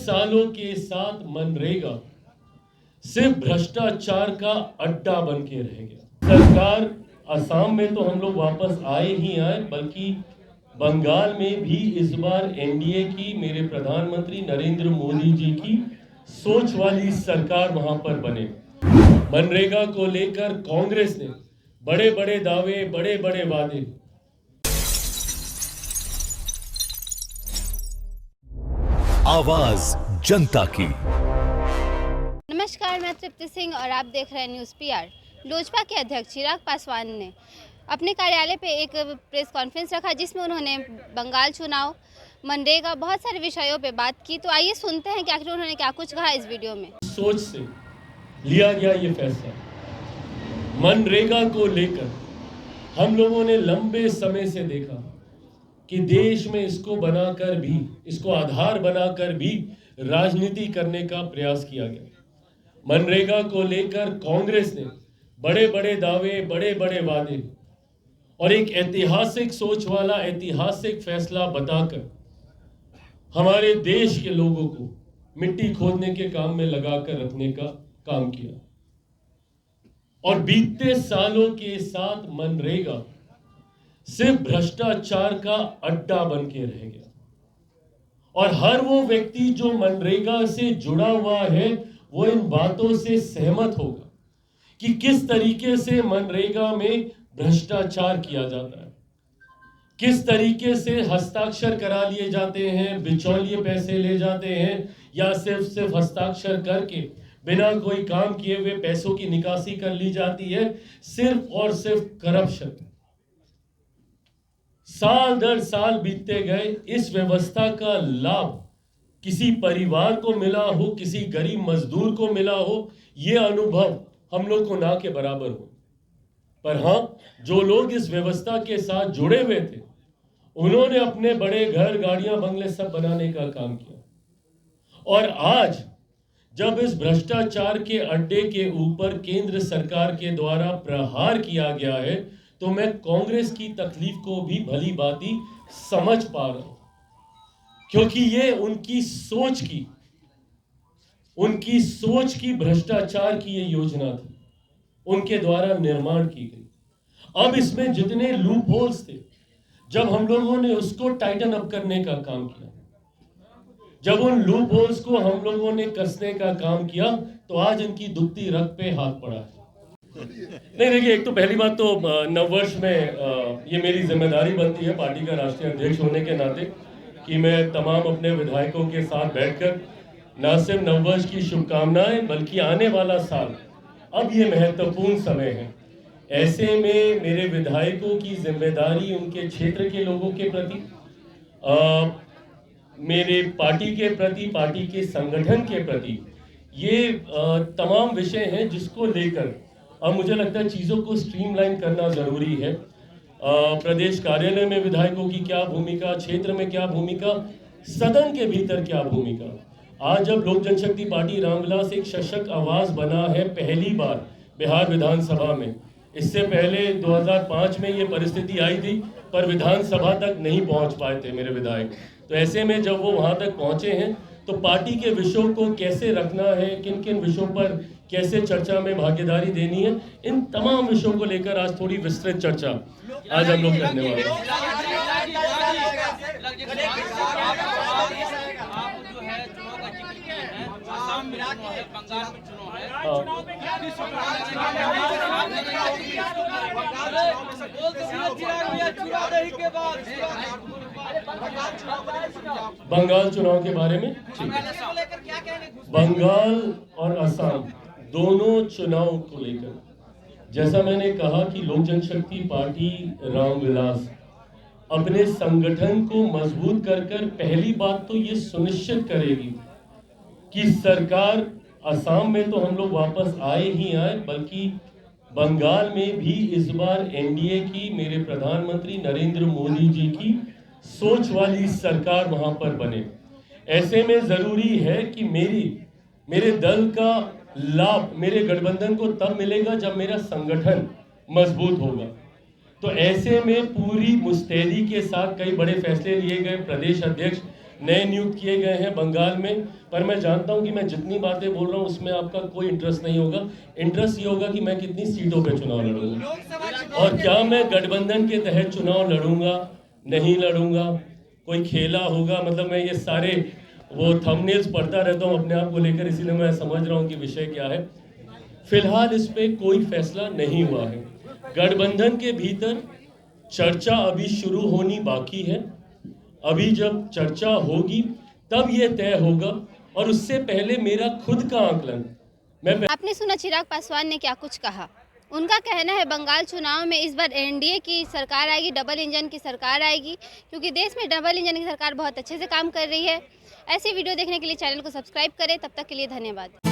सालों के साथ मनरेगा सिर्फ भ्रष्टाचार का अड्डा बन के रह गया। सरकार असम में तो हम लोग वापस आए ही आए, बल्कि बंगाल में भी इस बार एनडीए की, मेरे प्रधानमंत्री नरेंद्र मोदी जी की सोच वाली सरकार वहां पर बने। मनरेगा को लेकर कांग्रेस ने बड़े बड़े दावे, बड़े बड़े वादे। आवाज जनता की। नमस्कार, मैं तृप्ति सिंह और आप देख रहे हैं न्यूज़ पीआर। लोजपा के अध्यक्ष चिराग पासवान ने अपने कार्यालय पे एक प्रेस कॉन्फ्रेंस रखा जिसमें उन्होंने बंगाल चुनाव, मनरेगा, बहुत सारे विषयों पे बात की। तो आइए सुनते हैं कि आखिर उन्होंने क्या कुछ कहा इस वीडियो में। सोच से लिया गया ये फैसला। मनरेगा को लेकर हम लोगों ने लंबे समय से देखा कि देश में इसको बनाकर भी, इसको आधार बनाकर भी राजनीति करने का प्रयास किया गया। मनरेगा को लेकर कांग्रेस ने बड़े बड़े दावे, बड़े बड़े वादे और एक ऐतिहासिक सोच वाला ऐतिहासिक फैसला बताकर हमारे देश के लोगों को मिट्टी खोदने के काम में लगाकर रखने का काम किया। और बीते सालों के साथ मनरेगा सिर्फ भ्रष्टाचार का अड्डा बन के रह गया। और हर वो व्यक्ति जो मनरेगा से जुड़ा हुआ है वो इन बातों से सहमत होगा कि किस तरीके से मनरेगा में भ्रष्टाचार किया जाता है, किस तरीके से हस्ताक्षर करा लिए जाते हैं, बिचौलिए पैसे ले जाते हैं, या सिर्फ हस्ताक्षर करके बिना कोई काम किए हुए पैसों की निकासी कर ली जाती है। सिर्फ और सिर्फ करप्शन। साल दर साल बीतते गए, इस व्यवस्था का लाभ किसी परिवार को मिला हो, किसी गरीब मजदूर को मिला हो, यह अनुभव हम लोग को ना के बराबर हो। पर हाँ, जो लोग इस व्यवस्था के साथ जुड़े हुए थे उन्होंने अपने बड़े घर, गाड़ियां, बंगले सब बनाने का काम किया। और आज जब इस भ्रष्टाचार के अड्डे के ऊपर केंद्र सरकार के द्वारा प्रहार किया गया है तो मैं कांग्रेस की तकलीफ को भी भली भांति समझ पा रहा हूं, क्योंकि ये उनकी सोच की भ्रष्टाचार की ये योजना थी, उनके द्वारा निर्माण की गई। अब इसमें जितने लूप होल्स थे, जब हम लोगों ने उसको टाइटन अप करने का काम किया, जब उन लूप होल्स को हम लोगों ने कसने का काम किया, तो आज इनकी दुखती रग पे हाथ पड़ा है। नहीं, देखिए, एक तो पहली बात तो नववर्ष में ये मेरी जिम्मेदारी बनती है पार्टी का राष्ट्रीय अध्यक्ष होने के नाते कि मैं तमाम अपने विधायकों के साथ बैठकर न सिर्फ नववर्ष की शुभकामनाएं बल्कि आने वाला साल, अब ये महत्वपूर्ण समय है। ऐसे में मेरे विधायकों की जिम्मेदारी उनके क्षेत्र के लोगों के प्रति, मेरे पार्टी के प्रति, पार्टी के संगठन के प्रति, ये तमाम विषय हैं जिसको लेकर अब मुझे लगता है चीज़ों को स्ट्रीमलाइन करना ज़रूरी है। प्रदेश कार्यालय में विधायकों की क्या भूमिका, क्षेत्र में क्या भूमिका, सदन के भीतर क्या भूमिका। आज जब लोक जनशक्ति पार्टी रामविलास एक सशक्त आवाज़ बना है पहली बार बिहार विधानसभा में, इससे पहले 2005 में ये परिस्थिति आई थी पर विधानसभा तक नहीं पहुंच पाए थे मेरे विधायक। तो ऐसे में जब वो वहां तक पहुंचे हैं तो पार्टी के विषयों को कैसे रखना है, किन किन विषयों पर कैसे चर्चा में भागीदारी देनी है, इन तमाम विषयों को लेकर आज थोड़ी विस्तृत चर्चा आज हम लोग करने वाले हैं। बंगाल चुनाव के बारे में, बंगाल और असम दोनों चुनाव को लेकर जैसा मैंने कहा कि लोक जनशक्ति पार्टी रामविलास अपने संगठन को मजबूत कर पहली बात तो ये सुनिश्चित करेगी कि सरकार, असम में तो हम लोग वापस आए ही आए, बल्कि बंगाल में भी इस बार एनडीए की, मेरे प्रधानमंत्री नरेंद्र मोदी जी की सोच वाली सरकार वहां पर बने। ऐसे में जरूरी है कि मेरे दल का लाभ मेरे गठबंधन को तब मिलेगा जब मेरा संगठन मजबूत होगा। तो ऐसे में पूरी मुस्तैदी के साथ कई बड़े फैसले लिए गए। प्रदेश अध्यक्ष नए नियुक्त किए गए हैं बंगाल में। पर मैं जानता हूं कि मैं जितनी बातें बोल रहा हूं उसमें आपका कोई इंटरेस्ट नहीं होगा। इंटरेस्ट ये होगा कि मैं कितनी सीटों पे चुनाव लड़ूंगा और क्या मैं गठबंधन के तहत चुनाव लड़ूंगा, नहीं लड़ूंगा, कोई खेला होगा। मतलब मैं ये सारे वो थंबनेल्स पढ़ता रहता हूं अपने आप को लेकर, इसीलिए मैं समझ रहा हूं कि विषय क्या है। फिलहाल इस पे कोई फैसला नहीं हुआ है। गठबंधन के भीतर चर्चा अभी शुरू होनी बाकी है। अभी जब चर्चा होगी तब ये तय होगा और उससे पहले मेरा खुद का आकलन आपने सुना चिराग पासवान ने क्या कुछ कहा। उनका कहना है बंगाल चुनाव में इस बार एनडीए की सरकार आएगी, डबल इंजन की सरकार आएगी, क्योंकि देश में डबल इंजन की सरकार बहुत अच्छे से काम कर रही है। ऐसी वीडियो देखने के लिए चैनल को सब्सक्राइब करें। तब तक के लिए धन्यवाद।